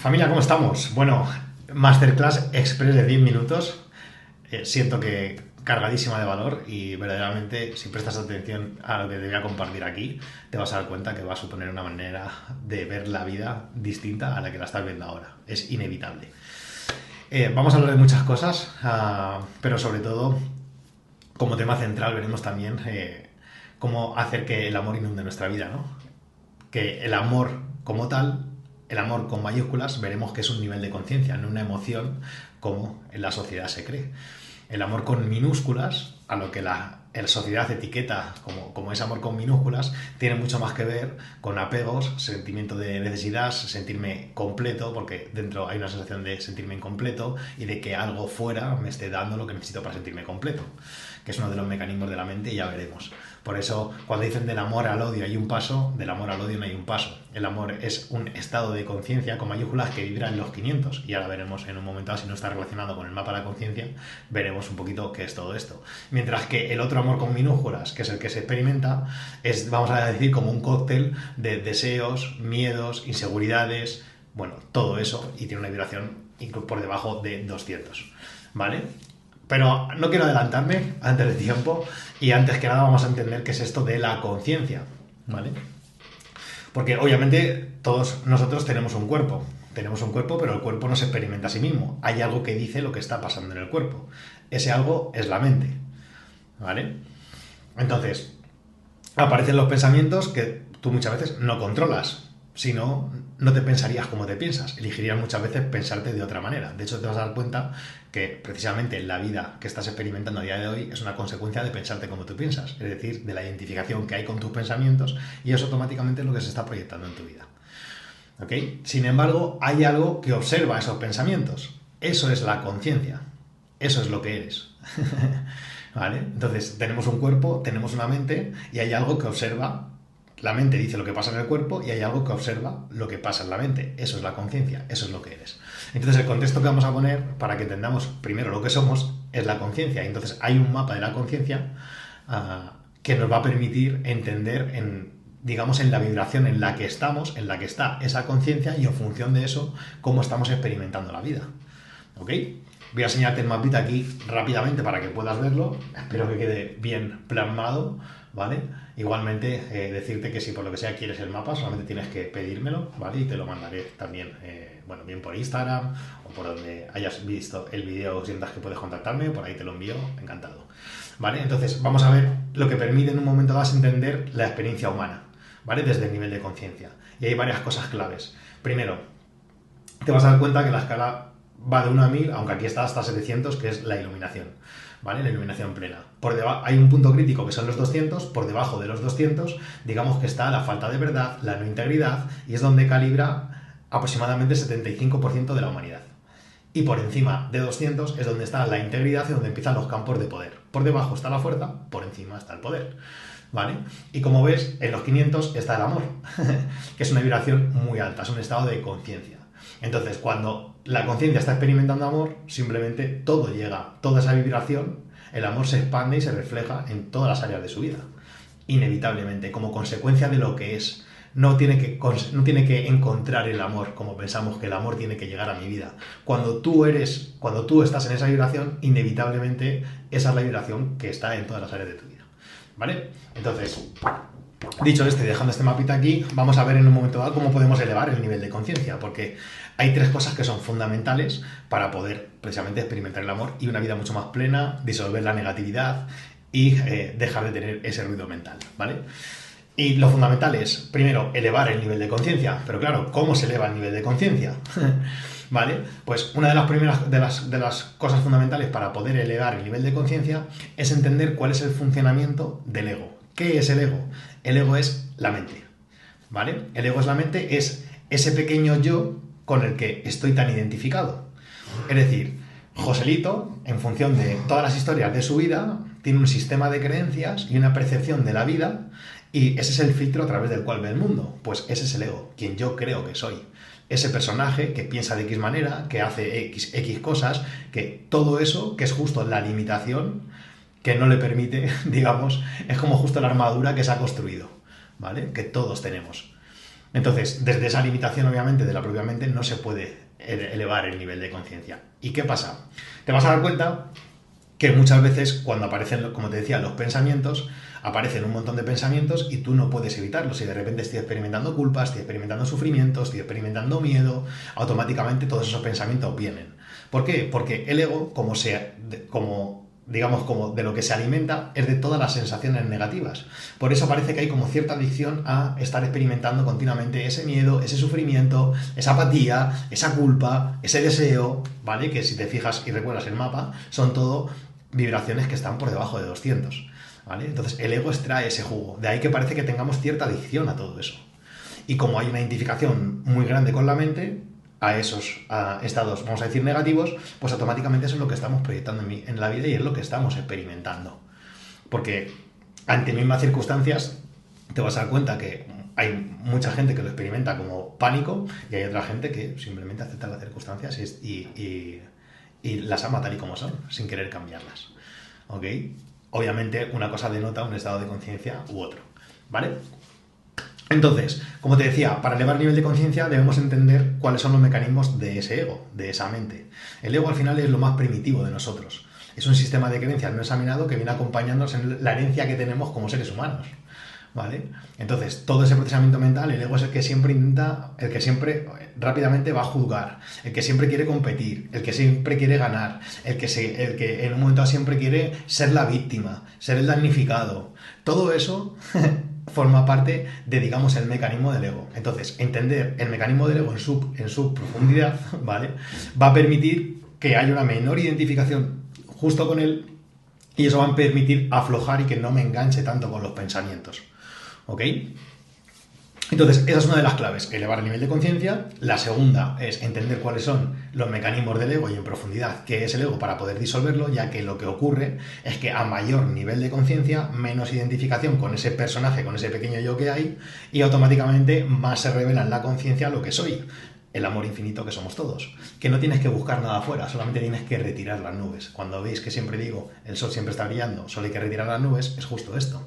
Familia, ¿cómo estamos? Bueno, Masterclass Express de 10 minutos. Siento que cargadísima de valor y verdaderamente si prestas atención a lo que te voy a compartir aquí, te vas a dar cuenta que va a suponer una manera de ver la vida distinta a la que la estás viendo ahora. Es inevitable. Vamos a hablar de muchas cosas, pero sobre todo, como tema central, veremos también cómo hacer que el amor inunde nuestra vida, ¿no? Que el amor como tal, el amor con mayúsculas, veremos que es un nivel de conciencia, no una emoción como en la sociedad se cree. El amor con minúsculas, a lo que la sociedad etiqueta como es amor con minúsculas, tiene mucho más que ver con apegos, sentimiento de necesidad, sentirme completo, porque dentro hay una sensación de sentirme incompleto y de que algo fuera me esté dando lo que necesito para sentirme completo, que es uno de los mecanismos de la mente y ya veremos. Por eso, cuando dicen del amor al odio hay un paso, del amor al odio no hay un paso. El amor es un estado de conciencia con mayúsculas que vibra en los 500 y ahora veremos en un momento, si no está relacionado con el mapa de la conciencia, veremos un poquito qué es todo esto. Mientras que el otro amor con minúsculas, que es el que se experimenta, es, vamos a decir, como un cóctel de deseos, miedos, inseguridades, bueno, todo eso, y tiene una vibración por debajo de 200, ¿vale? Pero no quiero adelantarme antes de tiempo y antes que nada vamos a entender qué es esto de la conciencia, ¿vale? Porque obviamente todos nosotros tenemos un cuerpo, pero el cuerpo no se experimenta a sí mismo. Hay algo que dice lo que está pasando en el cuerpo. Ese algo es la mente, ¿vale? Entonces, aparecen los pensamientos que tú muchas veces no controlas. Si no, no te pensarías como te piensas. Elegirías muchas veces pensarte de otra manera. De hecho, te vas a dar cuenta que precisamente la vida que estás experimentando a día de hoy es una consecuencia de pensarte como tú piensas. Es decir, de la identificación que hay con tus pensamientos y eso automáticamente es lo que se está proyectando en tu vida. ¿Ok? Sin embargo, hay algo que observa esos pensamientos. Eso es la conciencia. Eso es lo que eres. ¿Vale? Entonces, tenemos un cuerpo, tenemos una mente y hay algo que observa. La mente dice lo que pasa en el cuerpo y hay algo que observa lo que pasa en la mente. Eso es la conciencia, eso es lo que eres. Entonces el contexto que vamos a poner para que entendamos primero lo que somos es la conciencia. Entonces hay un mapa de la conciencia que nos va a permitir entender digamos, en la vibración en la que estamos, en la que está esa conciencia y en función de eso, cómo estamos experimentando la vida. ¿Ok? Voy a enseñarte el mapita aquí rápidamente para que puedas verlo. Espero que quede bien plasmado, ¿vale? Igualmente, decirte que si por lo que sea quieres el mapa, solamente tienes que pedírmelo, ¿vale? Y te lo mandaré también, bueno, bien por Instagram o por donde hayas visto el vídeo, sientas que puedes contactarme, por ahí te lo envío, encantado. ¿Vale? Entonces, vamos a ver lo que permite en un momento dado entender la experiencia humana, ¿vale? Desde el nivel de conciencia. Y hay varias cosas claves. Primero, te vas a dar cuenta que la escala va de 1 a 1000, aunque aquí está hasta 700, que es la iluminación, ¿vale? La iluminación plena. Por debajo hay un punto crítico que son los 200, por debajo de los 200, digamos que está la falta de verdad, la no integridad, y es donde calibra aproximadamente el 75% de la humanidad. Y por encima de 200 es donde está la integridad y donde empiezan los campos de poder. Por debajo está la fuerza, por encima está el poder, ¿vale? Y como ves, en los 500 está el amor, que es una vibración muy alta, es un estado de conciencia. Entonces, cuando la conciencia está experimentando amor, simplemente todo llega, toda esa vibración, el amor se expande y se refleja en todas las áreas de su vida, inevitablemente, como consecuencia de lo que es. No tiene que encontrar el amor como pensamos que el amor tiene que llegar a mi vida. Cuando tú estás en esa vibración, inevitablemente esa es la vibración que está en todas las áreas de tu vida, ¿vale? Entonces, dicho esto y dejando este mapita aquí, vamos a ver en un momento dado cómo podemos elevar el nivel de conciencia, porque hay 3 cosas que son fundamentales para poder precisamente experimentar el amor y una vida mucho más plena, disolver la negatividad y dejar de tener ese ruido mental, ¿vale? Y lo fundamental es, primero, elevar el nivel de conciencia. Pero claro, ¿cómo se eleva el nivel de conciencia? ¿Vale? Pues una de las primeras de las cosas fundamentales para poder elevar el nivel de conciencia es entender cuál es el funcionamiento del ego. ¿Qué es el ego? El ego es la mente, ¿vale? El ego es la mente, es ese pequeño yo con el que estoy tan identificado. Es decir, Joselito, en función de todas las historias de su vida, tiene un sistema de creencias y una percepción de la vida y ese es el filtro a través del cual ve el mundo. Pues ese es el ego, quien yo creo que soy. Ese personaje que piensa de X manera, que hace X cosas, que todo eso, que es justo la limitación que no le permite, digamos, es como justo la armadura que se ha construido, ¿vale? Que todos tenemos. Entonces, desde esa limitación, obviamente, de la propia mente, no se puede elevar el nivel de conciencia. ¿Y qué pasa? Te vas a dar cuenta que muchas veces cuando aparecen, como te decía, los pensamientos, aparecen un montón de pensamientos y tú no puedes evitarlos. Si de repente estoy experimentando culpa, estoy experimentando sufrimiento, estoy experimentando miedo, automáticamente todos esos pensamientos vienen. ¿Por qué? Porque el ego, digamos, como de lo que se alimenta, es de todas las sensaciones negativas. Por eso parece que hay como cierta adicción a estar experimentando continuamente ese miedo, ese sufrimiento, esa apatía, esa culpa, ese deseo, ¿vale? Que si te fijas y recuerdas el mapa, son todo vibraciones que están por debajo de 200, ¿vale? Entonces el ego extrae ese jugo. De ahí que parece que tengamos cierta adicción a todo eso. Y como hay una identificación muy grande con la mente, a esos estados, vamos a decir, negativos, pues automáticamente eso es lo que estamos proyectando en la vida y es lo que estamos experimentando. Porque ante mismas circunstancias te vas a dar cuenta que hay mucha gente que lo experimenta como pánico y hay otra gente que simplemente acepta las circunstancias y las ama tal y como son, sin querer cambiarlas. ¿Ok? Obviamente una cosa denota un estado de conciencia u otro. ¿Vale? Entonces, como te decía, para elevar el nivel de conciencia debemos entender cuáles son los mecanismos de ese ego, de esa mente. El ego al final es lo más primitivo de nosotros. Es un sistema de creencias no examinado que viene acompañándonos en la herencia que tenemos como seres humanos. ¿Vale? Entonces, todo ese procesamiento mental, el ego es el que siempre intenta, el que siempre rápidamente va a juzgar, el que siempre quiere competir, el que siempre quiere ganar, el que en un momento siempre quiere ser la víctima, ser el damnificado. Todo eso forma parte de, digamos, el mecanismo del ego. Entonces, entender el mecanismo del ego en su profundidad, ¿vale? Va a permitir que haya una menor identificación justo con él y eso va a permitir aflojar y que no me enganche tanto con los pensamientos. ¿Ok? Entonces, esa es una de las claves, elevar el nivel de conciencia. La segunda es entender cuáles son los mecanismos del ego y en profundidad qué es el ego para poder disolverlo, ya que lo que ocurre es que a mayor nivel de conciencia, menos identificación con ese personaje, con ese pequeño yo que hay, y automáticamente más se revela en la conciencia lo que soy, el amor infinito que somos todos. Que no tienes que buscar nada afuera, solamente tienes que retirar las nubes. Cuando veis que siempre digo, el sol siempre está brillando, solo hay que retirar las nubes, es justo esto.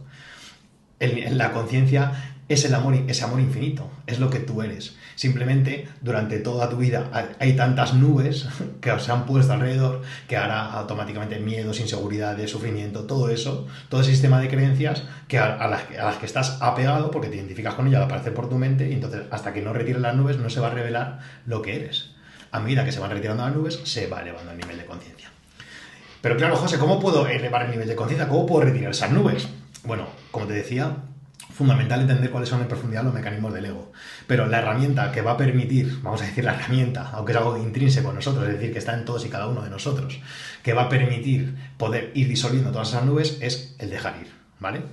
La conciencia es el amor, ese amor infinito, es lo que tú eres. Simplemente durante toda tu vida hay tantas nubes que se han puesto alrededor que ahora automáticamente miedos, inseguridades, sufrimiento, todo eso, todo ese sistema de creencias que a las que estás apegado porque te identificas con ella al aparecer por tu mente y entonces hasta que no retires las nubes no se va a revelar lo que eres. A medida que se van retirando las nubes se va elevando el nivel de conciencia. Pero claro, José, ¿cómo puedo elevar el nivel de conciencia? ¿Cómo puedo retirar esas nubes? Bueno, como te decía, fundamental entender cuáles son en profundidad los mecanismos del ego. Pero la herramienta que va a permitir, vamos a decir la herramienta, aunque es algo intrínseco en nosotros, es decir, que está en todos y cada uno de nosotros, que va a permitir poder ir disolviendo todas esas nubes, es el dejar ir, ¿vale?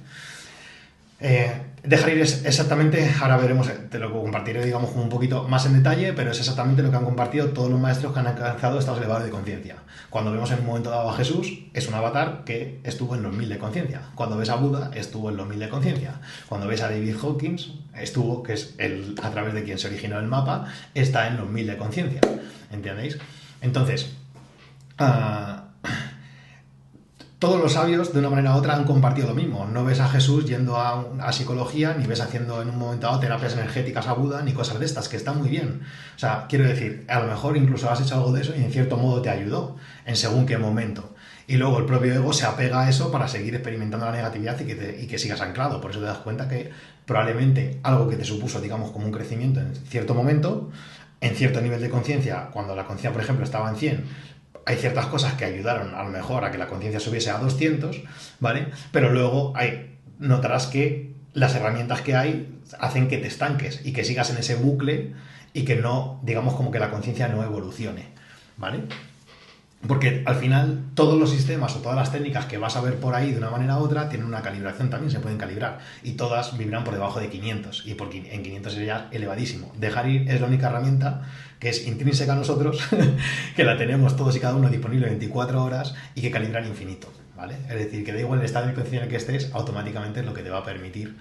Dejar ir es exactamente, ahora veremos, te lo compartiré digamos un poquito más en detalle, pero es exactamente lo que han compartido todos los maestros que han alcanzado estados elevados de conciencia. Cuando vemos en un momento dado a Jesús, es un avatar que estuvo en los 1000 de conciencia. Cuando ves a Buda, estuvo en los 1000 de conciencia. Cuando ves a David Hawkins, estuvo, que es a través de quien se originó el mapa, está en los 1000 de conciencia. ¿Entendéis? Entonces, todos los sabios, de una manera u otra, han compartido lo mismo. No ves a Jesús yendo a psicología, ni ves haciendo en un momento dado terapias energéticas a Buda, ni cosas de estas, que están muy bien. O sea, quiero decir, a lo mejor incluso has hecho algo de eso y en cierto modo te ayudó, en según qué momento. Y luego el propio ego se apega a eso para seguir experimentando la negatividad y que sigas anclado. Por eso te das cuenta que probablemente algo que te supuso, digamos, como un crecimiento en cierto momento, en cierto nivel de conciencia, cuando la conciencia, por ejemplo, estaba en 100, hay ciertas cosas que ayudaron a lo mejor a que la conciencia subiese a 200, ¿vale? Pero luego notarás que las herramientas que hay hacen que te estanques y que sigas en ese bucle y que no, digamos, como que la conciencia no evolucione, ¿vale? Porque al final todos los sistemas o todas las técnicas que vas a ver por ahí de una manera u otra tienen una calibración, también se pueden calibrar y todas vibran por debajo de 500 y en 500 sería elevadísimo. Dejar ir es la única herramienta que es intrínseca a nosotros, que la tenemos todos y cada uno disponible 24 horas y que calibra al infinito, ¿vale? Es decir, que da igual el estado de conciencia en el que estés, automáticamente es lo que te va a permitir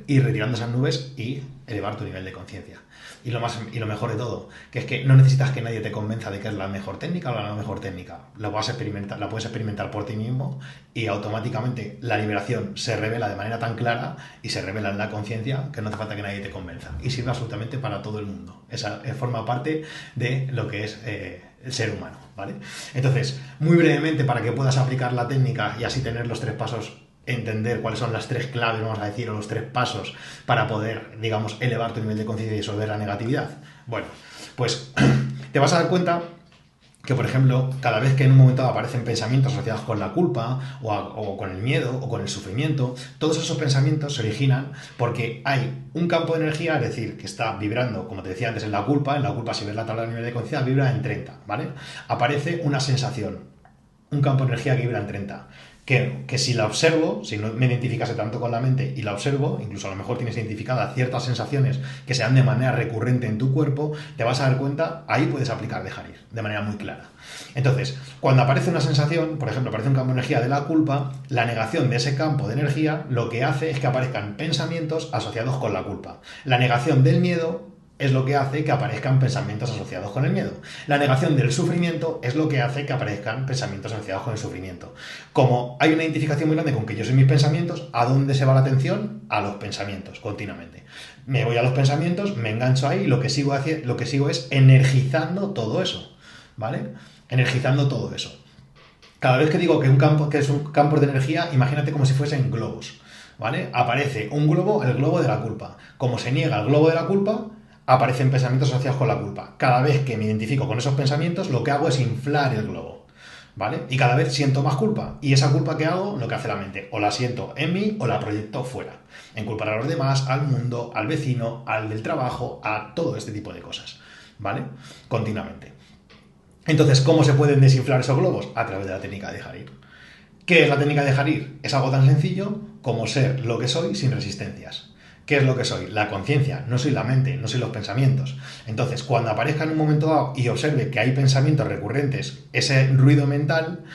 ir retirando esas nubes y elevar tu nivel de conciencia. Y lo mejor de todo, que es que no necesitas que nadie te convenza de que es la mejor técnica o la no mejor técnica. La puedes experimentar por ti mismo y automáticamente la liberación se revela de manera tan clara y se revela en la conciencia que no hace falta que nadie te convenza. Y sirve absolutamente para todo el mundo. Esa forma parte de lo que es el ser humano, ¿vale? Entonces, muy brevemente, para que puedas aplicar la técnica y así tener los 3 pasos, entender cuáles son las 3 claves, vamos a decir, o los 3 pasos para poder, digamos, elevar tu nivel de conciencia y disolver la negatividad. Bueno, pues te vas a dar cuenta que, por ejemplo, cada vez que en un momento aparecen pensamientos asociados con la culpa o con el miedo o con el sufrimiento, todos esos pensamientos se originan porque hay un campo de energía, es decir, que está vibrando, como te decía antes, en la culpa, si ves la tabla de nivel de conciencia, vibra en 30, ¿vale? Aparece una sensación, un campo de energía que vibra en 30. Que si la observo, si no me identificase tanto con la mente y la observo, incluso a lo mejor tienes identificadas ciertas sensaciones que se dan de manera recurrente en tu cuerpo, te vas a dar cuenta, ahí puedes aplicar dejar ir, de manera muy clara. Entonces, cuando aparece una sensación, por ejemplo, aparece un campo de energía de la culpa, la negación de ese campo de energía lo que hace es que aparezcan pensamientos asociados con la culpa. La negación del miedo es lo que hace que aparezcan pensamientos asociados con el miedo. La negación del sufrimiento es lo que hace que aparezcan pensamientos asociados con el sufrimiento. Como hay una identificación muy grande con que yo soy mis pensamientos, ¿a dónde se va la atención? A los pensamientos, continuamente. Me voy a los pensamientos, me engancho ahí y lo que sigo es energizando todo eso, ¿vale? Energizando todo eso. Cada vez que digo que es un campo de energía, imagínate como si fuesen globos, ¿vale? Aparece un globo, el globo de la culpa. Como se niega el globo de la culpa, aparecen pensamientos asociados con la culpa. Cada vez que me identifico con esos pensamientos, lo que hago es inflar el globo, ¿vale? Y cada vez siento más culpa. Y esa culpa que hago, lo que hace la mente, o la siento en mí o la proyecto fuera. En culpar a los demás, al mundo, al vecino, al del trabajo, a todo este tipo de cosas, ¿vale? Continuamente. Entonces, ¿cómo se pueden desinflar esos globos? A través de la técnica de dejar ir. ¿Qué es la técnica de dejar ir? Es algo tan sencillo como ser lo que soy sin resistencias. ¿Qué es lo que soy? La conciencia, no soy la mente, no soy los pensamientos. Entonces, cuando aparezca en un momento dado y observe que hay pensamientos recurrentes, ese ruido mental,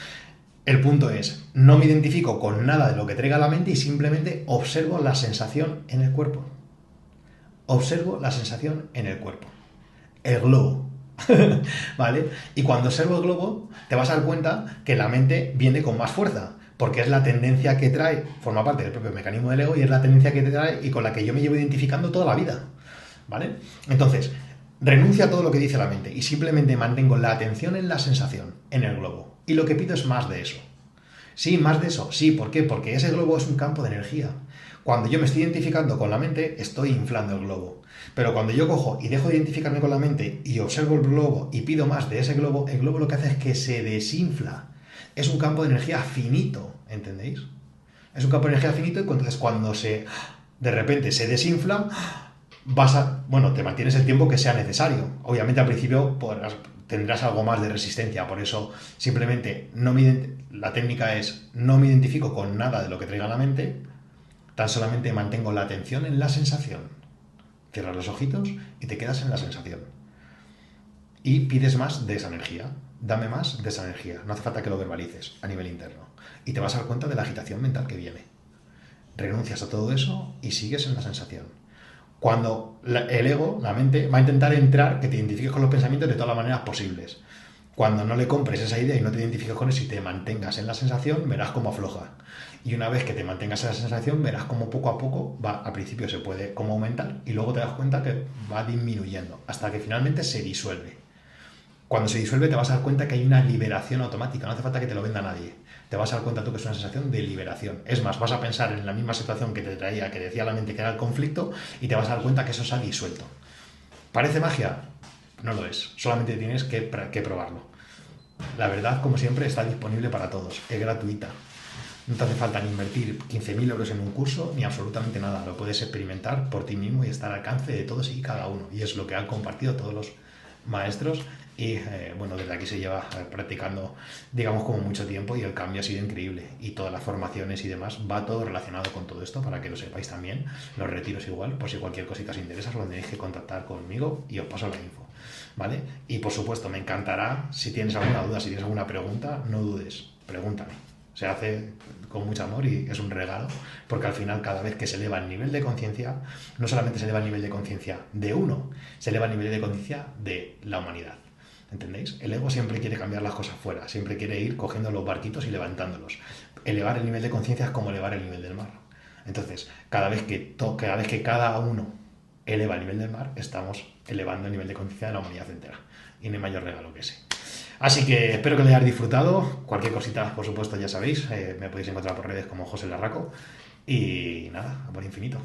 el punto es, no me identifico con nada de lo que traiga la mente y simplemente observo la sensación en el cuerpo. Observo la sensación en el cuerpo. El globo. ¿Vale? Y cuando observo el globo, te vas a dar cuenta que la mente viene con más fuerza, porque es la tendencia que trae, forma parte del propio mecanismo del ego y es la tendencia que te trae y con la que yo me llevo identificando toda la vida, ¿vale? Entonces, renuncio a todo lo que dice la mente y simplemente mantengo la atención en la sensación, en el globo. Y lo que pido es más de eso. Sí, más de eso. Sí, ¿por qué? Porque ese globo es un campo de energía. Cuando yo me estoy identificando con la mente, estoy inflando el globo. Pero cuando yo cojo y dejo de identificarme con la mente y observo el globo y pido más de ese globo, el globo lo que hace es que se desinfla. Es un campo de energía finito, ¿entendéis? Es un campo de energía finito y entonces cuando de repente se desinfla, te mantienes el tiempo que sea necesario. Obviamente al principio tendrás algo más de resistencia, por eso simplemente la técnica es no me identifico con nada de lo que traiga la mente, tan solamente mantengo la atención en la sensación. Cierras los ojitos y te quedas en la sensación. Y pides más de esa energía. Dame más de esa energía. No hace falta que lo verbalices a nivel interno. Y te vas a dar cuenta de la agitación mental que viene. Renuncias a todo eso y sigues en la sensación. Cuando el ego, la mente, va a intentar entrar, que te identifiques con los pensamientos de todas las maneras posibles. Cuando no le compres esa idea y no te identifiques con eso y te mantengas en la sensación, verás cómo afloja. Y una vez que te mantengas en la sensación, verás cómo poco a poco al principio se puede como aumentar y luego te das cuenta que va disminuyendo hasta que finalmente se disuelve. Cuando se disuelve te vas a dar cuenta que hay una liberación automática, no hace falta que te lo venda nadie. Te vas a dar cuenta tú que es una sensación de liberación. Es más, vas a pensar en la misma situación que te traía, que decía la mente que era el conflicto, y te vas a dar cuenta que eso se ha disuelto. ¿Parece magia? No lo es. Solamente tienes que probarlo. La verdad, como siempre, está disponible para todos. Es gratuita. No te hace falta ni invertir 15.000 euros en un curso, ni absolutamente nada. Lo puedes experimentar por ti mismo y estar al alcance de todos y cada uno. Y es lo que han compartido todos los maestros y desde aquí se lleva practicando, digamos, como mucho tiempo y el cambio ha sido increíble y todas las formaciones y demás va todo relacionado con todo esto para que lo sepáis también. Los retiros igual, por si cualquier cosita os interesa, os tenéis que contactar conmigo y os paso la info, ¿vale? Y por supuesto me encantará, si tienes alguna duda, si tienes alguna pregunta, no dudes, Pregúntame. Se hace con mucho amor y es un regalo, porque al final cada vez que se eleva el nivel de conciencia, no solamente se eleva el nivel de conciencia de uno, se eleva el nivel de conciencia de la humanidad. ¿Entendéis? El ego siempre quiere cambiar las cosas fuera, siempre quiere ir cogiendo los barquitos y levantándolos. Elevar el nivel de conciencia es como elevar el nivel del mar. Entonces, cada vez que cada uno eleva el nivel del mar, estamos elevando el nivel de conciencia de la humanidad entera. Y no hay mayor regalo que ese. Así que espero que lo hayáis disfrutado. Cualquier cosita, por supuesto, ya sabéis. Me podéis encontrar por redes como José Larraco. Y nada, amor infinito.